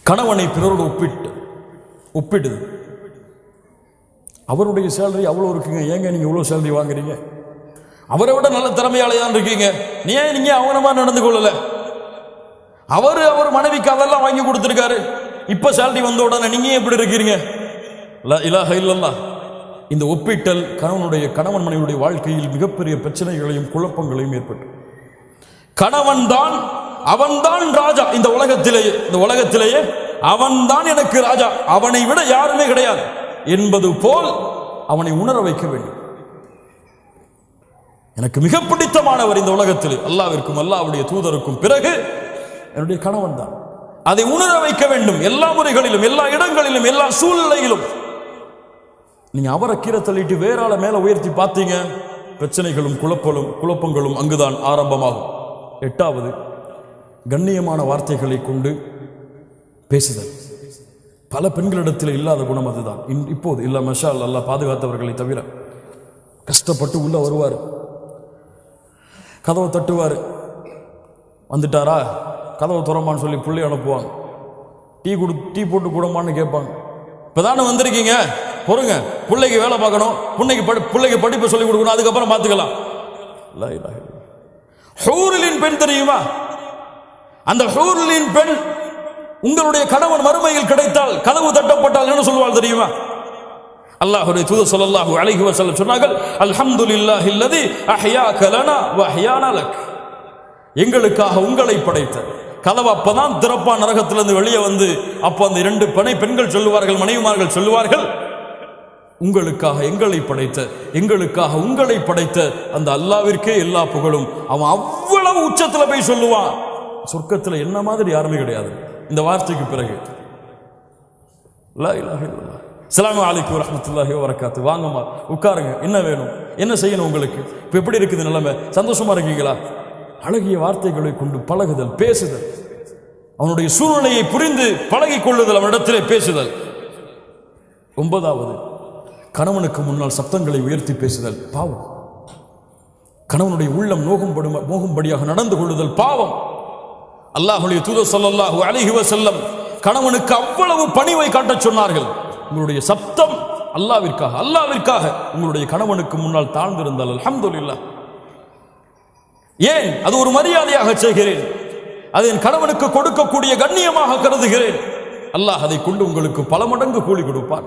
கணவனை பிறரோடு ஒப்பிடுது. அவருடைய சேலரி அவ்வளோ இருக்குங்க, ஏங்க நீங்கள் இவ்வளோ சேலரி வாங்குறீங்க? அவரை விட நல்ல திறமையாளையான் இருக்கீங்க, ஏன் நீங்கள் அவனமா நடந்து கொள்ளல? அவர் மனைவிக்கு அதெல்லாம் வாங்கி கொடுத்துருக்காரு, இப்போ சேலரி வந்த உடனே நீங்கள் எப்படி இருக்கிறீங்க? லா இலாஹ இல்லல்லாஹ். இந்த ஒப்பிட்டல் கணவன் மனைவியுடைய வாழ்க்கையில் மிகப்பெரிய பிரச்சனைகளையும் குழப்பங்களையும் ஏற்பட்டு, அவன்தான் ராஜா இந்த உலகத்திலேயே அவன்தான் எனக்கு ராஜா, அவனை விட யாருமே கிடையாது என்பது போல் அவனை உணர வைக்க வேண்டும். எனக்கு மிக பிடித்தமானவர் இந்த உலகத்தில் அல்லாஹ்விற்கும் அல்லாஹ்வுடைய தூதருக்கும் பிறகு என்னுடைய கணவன் தான். அதை உணர வைக்க வேண்டும் எல்லா முறைகளிலும், எல்லா இடங்களிலும், எல்லா சூழ்நிலையிலும். நீங்க அவரை கீரை தள்ளிட்டு வேற ஆளை மேல உயர்த்தி பார்த்தீங்க, பிரச்சனைகளும் குழப்பங்களும் அங்குதான் ஆரம்பமாகும். 8வது, கண்ணியமான வார்த்தைகளை கொண்டு பேசுதல். பல பெண்களிடத்தில் இல்லாத குணம் அதுதான். இப்போது இல்ல, மஷா அல்லாஹ் பாதுகாத்தவர்களை தவிர. கஷ்டப்பட்டு உள்ள வருவார், கதவை தட்டுவார், வந்துட்டாரா கதவை துறமான்னு சொல்லி பிள்ளை அனுப்புவாங்க. டீ போட்டு கூடமான்னு கேட்பாங்க. இப்பதானே வந்திருக்கீங்க, பொறுங்க, பிள்ளைக்கு வேலை பார்க்கணும், பிள்ளைக்கு படிப்பு சொல்லி கொடுக்கணும், அதுக்கப்புறம் பார்த்துக்கலாம். ஹூரிலின் பெண் தெரியுமா? அந்த ஹூரிலின் பெண் உங்களுடைய கணவன் மறுமையில் கிடைத்தால், கதவு தட்டப்பட்டால் என்ன சொல்வாள் தெரியுமா? அல்லாஹ்வுடைய தூதர் ஸல்லல்லாஹு அலைஹி வஸல்லம் சொன்னார்கள், அல்ஹம்துலில்லாஹில்லதி அஹ்யாக லனா வ அஹ்யானா லக். எங்களுக்காக உங்களை படைத்த கதவு அப்பதான் திறப்பான் நரகத்திலிருந்து வெளியே வந்து. அப்போ அந்த 2 பெண்கள் சொல்லுவார்கள், மனைவிமார்கள் சொல்லுவார்கள், உங்களுக்காக எங்களுக்காக உங்களை படைத்த அந்த அல்லாஹ்விற்கே எல்லா புகழும். அவன் அவ்வளவு உச்சத்தில் போய் சொல்லுவான், சொர்க்கத்தில் என்ன மாதிரி யாருமே கிடையாது இந்த வார்த்தைக்கு பிறகு. லா இலாஹ இல்லல்லாஹ். அஸ்ஸலாமு அலைக்கும் வரஹ்மத்துல்லாஹி வபரகாத்துஹு. வாங்கம்மா உட்காருங்க, என்ன வேணும், என்ன செய்யணும் உங்களுக்கு, இப்போ எப்படி இருக்குது நிலைமை, சந்தோஷமா இருக்கீங்களா? அழகிய வார்த்தைகளை கொண்டு பழகுதல், பேசுதல், அவனுடைய சூழ்நிலையை புரிந்து பழகி கொள்ளுதல், அவனிடத்திலே பேசுதல். 9வது, கணவனுக்கு முன்னால் சப்தங்களை உயர்த்தி பேசுதல் பாவம். கணவனுடைய உள்ளம் நோகும்படியாக நடந்து கொள்ளுதல் பாவம். அல்லாஹ்வுடைய தூதர் ஸல்லல்லாஹு அலைஹி வஸல்லம் கணவனுக்கு அவ்வளவு பணிவை காட்டச் சொன்னார்கள். உங்களுடைய சப்தம் அல்லாஹ்விற்காக உங்களுடைய கணவனுக்கு முன்னால் தாழ்ந்திருந்தால் அல்ஹம்துலில்லாஹ். ஏன்? அது ஒரு மரியாதையாக செய்கிறேன், அது என் கணவனுக்கு கொடுக்கக்கூடிய கண்ணியமாக கருதுகிறேன். அல்லாஹ் அதை கொண்டு உங்களுக்கு பல மடங்கு கூலி கொடுப்பான்.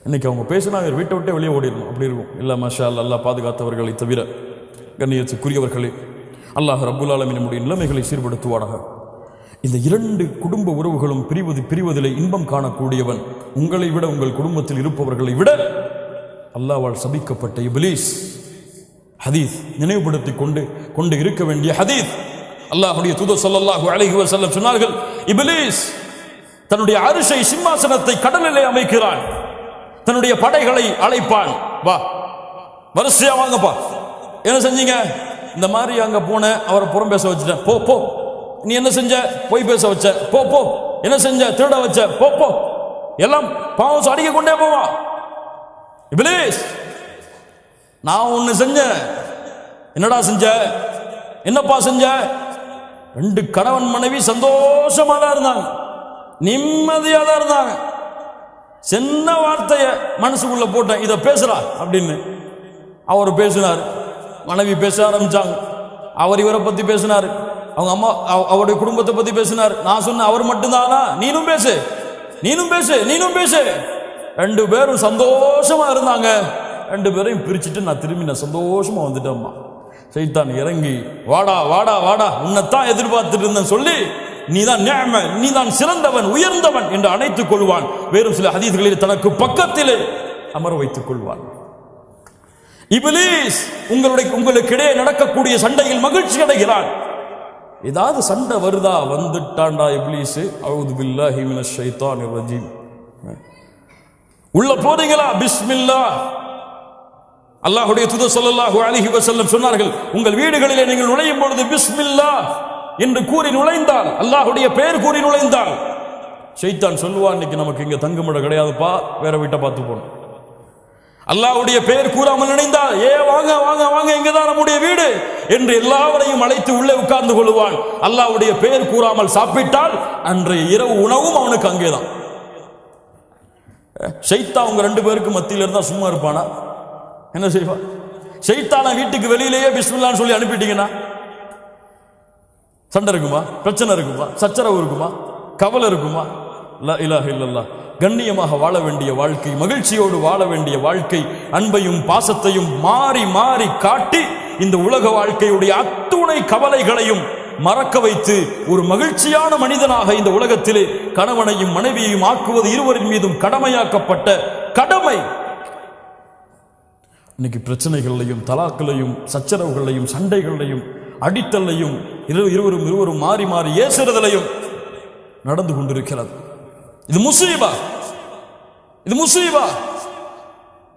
இன்னைக்கு அவங்க பேசினா வீட்டை விட்டே வெளியே ஓடிடணும், அப்படி இருக்கும். இல்ல மாஷா அல்லாஹ் பாதுகாத்தவர்களை தவிர கண்ணியத்துக்குரியவர்களே, அல்லாஹ் ரப்புல் ஆலமீன் நம்முடைய நிலைமைகளை சீர்படுத்துவானாக. இந்த 2 குடும்ப உறவுகளும் பிரிவதிலே இன்பம் காணக்கூடியவன் உங்களை விட, உங்கள் குடும்பத்தில் இருப்பவர்களை விட அல்லாஹ்வால் சபிக்கப்பட்ட இப்லீஸ். ஹதீஸ் நினைவுபடுத்தி கொண்டு இருக்க வேண்டிய ஹதீஸ். அல்லாஹ்வுடைய தூதர் ஸல்லல்லாஹு அலைஹி வஸல்லம் சொன்னார்கள், இப்லீஸ் தன்னுடைய அரிசை சிம்மாசனத்தை கடலிலே அமைக்கிறான், தன்னுடைய படைகளை அழைப்பான், வா வரிசையா வாங்கப்பா. என்ன செஞ்சீங்க? இந்த மாதிரி அங்க போன, அவரை புறம் பேச வச்சுட்டேன், போ. நீ என்ன செஞ்ச? போய் பேச வச்ச, போ. என்ன செஞ்ச? திருட வச்ச, போ. எல்லாம் பாவம் அடிக்க கொண்டே போவா. இப்லீஸ், நான் ஒண்ணு செஞ்சேன். என்னடா செஞ்ச? என்னப்பா செஞ்ச? 2 கணவன் மனைவி சந்தோஷமா தான் இருந்தாங்க, நிம்மதியா தான் இருந்தாங்க. சின்ன வார்த்தைய மனசுக்குள்ள போட்டேன், இதை பேசுறா அப்படின்னு. அவர் பேசினார், மனைவி பேச ஆரம்பிச்சாங்க. அவர் இவரை பத்தி பேசினார், அவங்க அம்மா அவருடைய குடும்பத்தை பத்தி பேசினார். நான் சொன்ன அவர் மட்டும்தானா? நீனும் பேசு. 2 பேரும் சந்தோஷமா இருந்தாங்க. 2 பேரையும் பிரிச்சுட்டு நான் திரும்பி சந்தோஷமா வந்துட்டேம்மா. சைத்தான் இறங்கி, வாடா உன்னைத்தான் எதிர்பார்த்துட்டு இருந்தேன் சொல்லி, நீதான் சிறந்தவன், உயர்ந்தவன் என்று அணைத்துக் கொள்வான். வேறு சில ஹதீஸ்களில் தனக்கு பக்கத்திலே அமர வைத்துக் கொள்வான். இப்லீஸ் உங்களுக்கிடையே நடக்கக்கூடிய சண்டையில் மகிழ்ச்சி அடைகிறான். ஏதாவது சண்டை வருதா, வந்துட்டான்டா இப்லீஸ், அஊது பில்லாஹி மினஷ் ஷைத்தானிர் ரஜீம். உள்ள போறீங்களா? பிஸ்மில்லாஹ். அல்லாஹ்வுடைய தூதர் ஸல்லல்லாஹு அலைஹி வஸல்லம் சொன்னார்கள், உங்கள் வீடுகளிலே நீங்கள் நுழையும் பொழுது பிஸ்மில்லாஹ் என்று கூறி நுழைந்தால், அல்லாஹ்வுடைய பெயர் கூறி நுழைந்தால், ஷைத்தான் சொல்லுவான், இன்னைக்கு நமக்கு இங்க தங்குமிடம் கிடையாதுப்பா, வேற வீட்டை பார்த்து போகணும். அல்லாஹ்வுடைய பெயர் கூறாமல் நினைந்தால் வாங்க வாங்க வாங்க, இங்கதான் நம்முடைய வீடு என்று எல்லாவரையும் அழைத்து உள்ளே உட்கார்ந்து கொள்வான். அல்லாஹ்வுடைய பெயர் கூறாமல் சாப்பிட்டால் அன்றைய இரவு உணவும் அவனுக்கு அங்கேதான். ஷைத்தான் அவங்க 2 பேருக்கு மத்தியில இருந்தா சும்மா இருப்பானா? என்ன செய்வான்? ஷைத்தான வீட்டுக்கு வெளியிலேயே பிஸ்மில்லான்னு சொல்லி அனுப்பிட்டீங்கன்னா சண்டை இருக்குமா? பிரச்சனை இருக்குமா? சச்சரவு இருக்குமா? கவலை இருக்குமா? லா இலாஹ இல்லல்லாஹ். கண்ணியமாக வாழ வேண்டிய வாழ்க்கை, மகிழ்ச்சியோடு வாழ வேண்டிய வாழ்க்கை, அன்பையும் பாசத்தையும் மாறி மாறி காட்டி இந்த உலக வாழ்க்கையுடைய அத்துணை கவலைகளையும் மறக்க வைத்து ஒரு மகிழ்ச்சியான மனிதனாக இந்த உலகத்திலே கணவனையும் மனைவியையும் ஆக்குவது இருவரின் மீதும் கடமையாக்கப்பட்ட கடமை. இன்னைக்கு பிரச்சனைகளையும் தலாக்களையும் சச்சரவுகளையும் சண்டைகளையும் அடித்தலையும் இருவரும் மாறி மாறி ஏசுறதிலையும் நடந்து கொண்டிருக்கிறது. இது முசீபா, இது முசீபா,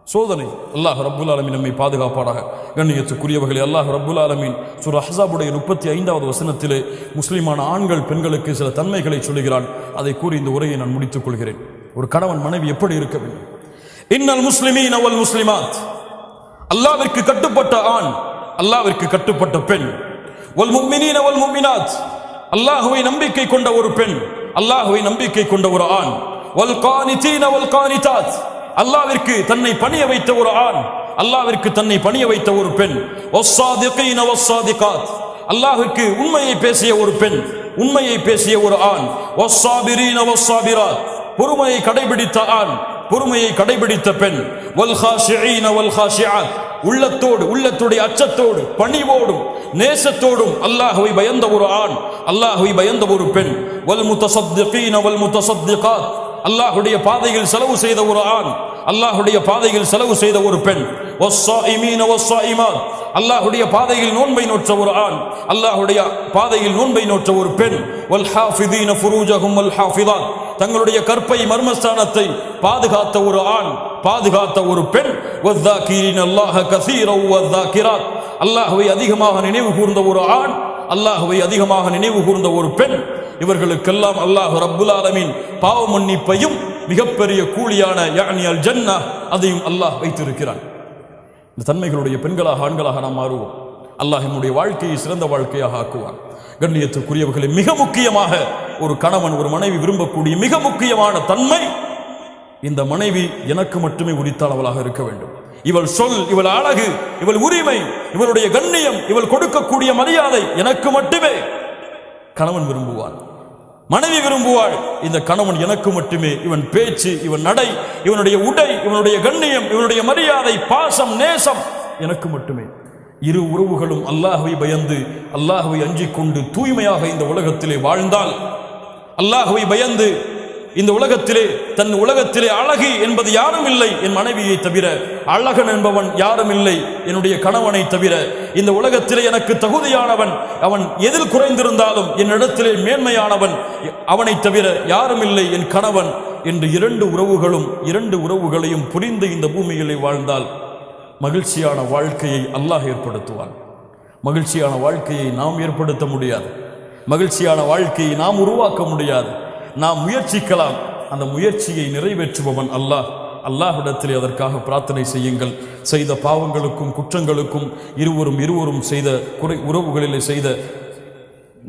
சோதனை. அல்லாஹ் ரப்புல் ஆலமீன் நம்மை பாதுகாப்பானாக. கண்ணியத்துக்குரியவர்களே, அல்லாஹ் ரப்புல் ஆலமீன் சூரா அஹ்ஸாபுடைய 35வது வசனத்திலே முஸ்லிமான ஆண்கள் பெண்களுக்கு சில தன்மைகளை சொல்லுகிறான். அதை கூறி இந்த உரையை நான் முடித்துக் கொள்கிறேன். ஒரு கணவன் மனைவி எப்படி இருக்க வேண்டும்? இன்னல் முஸ்லிமீன வல் முஸ்லிமாத், அல்லாஹ்விற்கு கட்டுப்பட்ட ஆண், அல்லாஹ்விற்கு கட்டுப்பட்ட பெண். வல் முஃமினீன வல் முஃமினாத், அல்லாஹ்வை நம்பிக்கை கொண்ட ஒரு பெண், அல்லாஹ்வை நம்பிக்கை கொண்ட ஒரு ஆண். வல் கானிதீன வல் கானிதாத், அல்லாஹ்விற்கு தன்னை பணிய வைத்த ஒரு ஆண், அல்லாஹ்விற்கு தன்னை பணிய வைத்த ஒரு பெண். வஸ்ஸாதிகீன வஸ்ஸாதிகாத், அல்லாஹ்வுக்கு உண்மையை பேசிய ஒரு பெண், உண்மையை பேசிய ஒரு ஆண். வஸ்ஸாபிரீன வஸ்ஸாபிராத், பொறுமையை கடைபிடித்த ஆண், பொறுமையை கடைபிடித்த பெண். வல் காஷிஈன வல் காஷிஆத், உள்ளத்தோடு உள்ளத்துடைய அச்சத்தோடு பணிவோடும் நேசத்தோடும் அல்லாஹ்வை பயந்த ஒரு ஆண், அல்லாஹ்வை பயந்த ஒரு பெண். வல் முத்தஸத்திகீன வல் முத்தஸத்திகாத், அல்லாஹ்வுடைய பாதையில் செலவு செய்த ஒரு ஆண், அல்லாஹ்வுடைய பாதையில் செலவு செய்த ஒரு பெண். வஸ்ஸாயிமீன வஸ்ஸாயிமாத், அல்லாஹ்வுடைய பாதையில் நோன்பை நோற்ற ஒரு ஆண், அல்லாஹ்வுடைய பாதையில் நோன்பை நோற்ற ஒரு பெண். வல் ஹாஃபிதீன ஃபுரூஜஹும் வல் ஹாஃபிதாத், தங்களுடைய கற்பை மர்மஸ்தானத்தை பாதுகாத்த ஒரு ஆண், பாதுகாத்த ஒரு பெண். வஸ்ஸாகிரீன அல்லாஹ கஸீரன் வஸ்ஸாகிராத், அல்லாஹ்வை அதிகமாக நினைவு கூர்ந்த ஒரு ஆண், அல்லாஹ்வை அதிகமாக நினைவு கூர்ந்த ஒரு பெண். இவர்களுக்கெல்லாம் அல்லாஹ் ரப்புல் ஆலமீன் பாவ மன்னிப்பையும் மிகப்பெரிய கூலியான யானி அல் ஜன்னா அதையும் அல்லாஹ் வைத்திருக்கிறான். இந்த தன்மைகளுடைய பெண்களாக ஆண்களாக நாம் மாறுவோம். அல்லாஹ் நம்முடைய வாழ்க்கையை சிறந்த வாழ்க்கையாக ஆக்குவான். கண்ணியத்துக்குரியவர்களே, மிக முக்கியமாக ஒரு கணவன் ஒரு மனைவி விரும்பக்கூடிய மிக முக்கியமான தன்மை, இந்த மனைவி எனக்கு மட்டுமே உரித்தானவளாக இருக்க வேண்டும். இவள் சொல், இவள் அழகு, இவள் உரிமை, இவளுடைய கண்ணியம், இவள் கொடுக்கக்கூடிய மரியாதை எனக்கு மட்டுமே கணவன் விரும்புவான், மனைவி விரும்புவாள். இந்த கணவன் எனக்கு மட்டுமே, இவன் பேச்சு, இவன் நடை, இவனுடைய உடை, இவனுடைய கண்ணியம், இவனுடைய மரியாதை, பாசம், நேசம் எனக்கு மட்டுமே. இரு உறவுகளும் அல்லாஹ்வை பயந்து அல்லாஹ்வை அஞ்சிக் கொண்டு தூய்மையாக இந்த உலகத்திலே வாழ்ந்தால், அல்லாஹ்வை பயந்து இந்த உலகத்திலே தன் உலகத்திலே அழகி என்பது யாரும் இல்லை என் மனைவியை தவிர, அழகன் என்பவன் யாரும் இல்லை என்னுடைய கணவனை தவிர, இந்த உலகத்திலே எனக்கு தகுதியானவன் அவன் எதில் குறைந்திருந்தாலும் என்னிடத்திலே மேன்மையானவன் அவனை தவிர யாரும் இல்லை என் கணவன் என்று இரண்டு உறவுகளையும் புரிந்து இந்த பூமியிலே வாழ்ந்தால் மகிழ்ச்சியான வாழ்க்கையை அல்லாஹ் ஏற்படுத்துவான். மகிழ்ச்சியான வாழ்க்கையை நாம் ஏற்படுத்த முடியாது, மகிழ்ச்சியான வாழ்க்கையை நாம் உருவாக்க முடியாது. நாம் முயற்சிக்கலாம், அந்த முயற்சியை நிறைவேற்றுபவன் அல்லாஹ். அல்லாஹ்விடத்திலே அதற்காக பிரார்த்தனை செய்யுங்கள். செய்த பாவங்களுக்கும் குற்றங்களுக்கும் இருவரும் செய்த உறவுகளிலே செய்த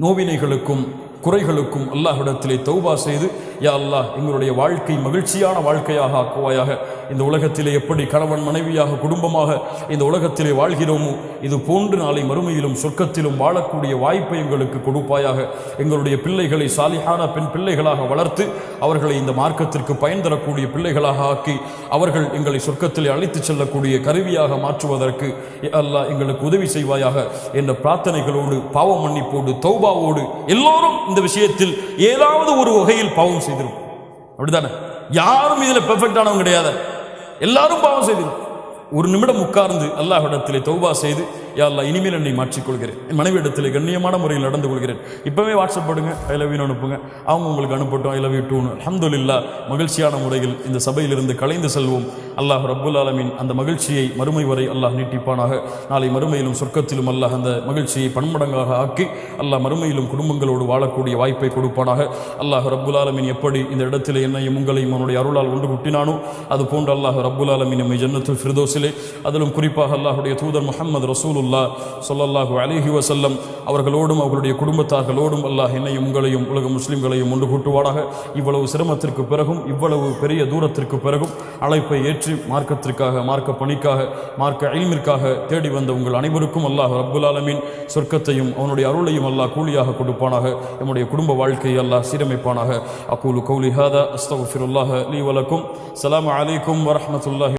நோவினைகளுக்கும் குறைகளுக்கும் அல்லாஹ்விடத்திலே தௌபா செய்து, யா அல்லாஹ் எங்களுடைய வாழ்க்கை மகிழ்ச்சியான வாழ்க்கையாக ஆக்குவாயாக. இந்த உலகத்திலே எப்படி கணவன் மனைவியாக குடும்பமாக இந்த உலகத்திலே வாழ்கிறோமோ இது போன்று நாளை மறுமையிலும் சொர்க்கத்திலும் வாழக்கூடிய வாய்ப்பை எங்களுக்கு கொடுப்பாயாக. எங்களுடைய பிள்ளைகளை சாலிஹான பெண் பிள்ளைகளாக வளர்த்து அவர்களை இந்த மார்க்கத்திற்கு பயன் தரக்கூடிய பிள்ளைகளாக ஆக்கி அவர்கள் எங்களை சொர்க்கத்திலே அழைத்து செல்லக்கூடிய கருவியாக மாற்றுவதற்கு அல்லாஹ் எங்களுக்கு உதவி செய்வாயாக என்ற பிரார்த்தனைகளோடு, பாவ மன்னிப்போடு, தௌபாவோடு, எல்லோரும் இந்த விஷயத்தில் ஏதாவது ஒரு வகையில் பாவம் செய்திருக்கும். அப்படித்தானே? யாரும் இதில் பெர்ஃபெக்டானவங்க கிடையாது, எல்லாரும் பாவம் செய்திருக்கும். ஒரு நிமிடம் உட்கார்ந்து அல்லாஹ்விடத்திலே தௌபா செய்து யா அல்லாஹ் இனிமேல் என்னை மாற்றிக்கொள்கிறேன், என் மனைவி இடத்துல கண்ணியமான முறையில் நடந்து கொள்கிறேன். இப்போவே வாட்ஸ்அப் பண்ணுங்க, ஐ லவ் யூ அனுப்புங்க, அவங்க உங்களுக்கு அனுப்பட்டும், ஐ லவ் யூ டூன்னு. அல்ஹம்துலில்லாஹ் மகிழ்ச்சியான முறையில் இந்த சபையிலிருந்து கலைந்து செல்வோம். அல்லாஹ் ரப்புல் ஆலமீன் அந்த மகிழ்ச்சியை மறுமை வரை அல்லாஹ் நீட்டிப்பானாக. நாளை மறுமையிலும் சொர்க்கத்திலும் அல்லாஹ் அந்த மகிழ்ச்சியை பன்மடங்காக ஆக்கி அல்லாஹ் மறுமையிலும் குடும்பங்களோடு வாழக்கூடிய வாய்ப்பை கொடுப்பானாக. அல்லாஹ் ரப்புல் ஆலமீன் எப்படி இந்த இடத்திலே என்னையும் உங்களையும் அவனுடைய அருளால் ஒன்று குட்டினானோ அது போன்று அல்லாஹ் ரப்புல் ஆலமீன் நம்மை ஜன்னத்துல் ஃபிர்தௌஸிலே, அதிலும் குறிப்பாக அல்லாஹுடைய தூதர் முஹம்மது ரசூலுல்லாஹ் ஸல்லல்லாஹு அலைஹி வஸல்லம் அவர்களோடும் அவர்களுடைய குடும்பத்தார்களோடும் அல்லாஹ் என்னையும் உங்களையும் உலக முஸ்லிம்களையும் ஒன்று கூட்டுவானாக. இவ்வளவு சிரமத்திற்கு பிறகும் இவ்வளவு பெரிய தூரத்திற்கு பிறகும் அழைப்பை ஏற்று மார்க்கத்திற்காக, மார்க்க பணிக்காக, மார்க்க இல்மிற்காக தேடி வந்த உங்கள் அனைவருக்கும் அல்லாஹ் ரப்புல் ஆலமீன் சொர்க்கத்தையும் அவனுடைய அருளையும் அல்லாஹ் கூலியாக கொடுப்பானாக. நம்முடைய குடும்ப வாழ்க்கையை அல்லாஹ் சீரமைப்பானாக. அகூலு கௌலி ஹாதா அஸ்தக்ஃபிருல்லாஹ லீ வலக்கும். ஸலாமு அலைக்கும் வரஹ்மத்துல்லாஹி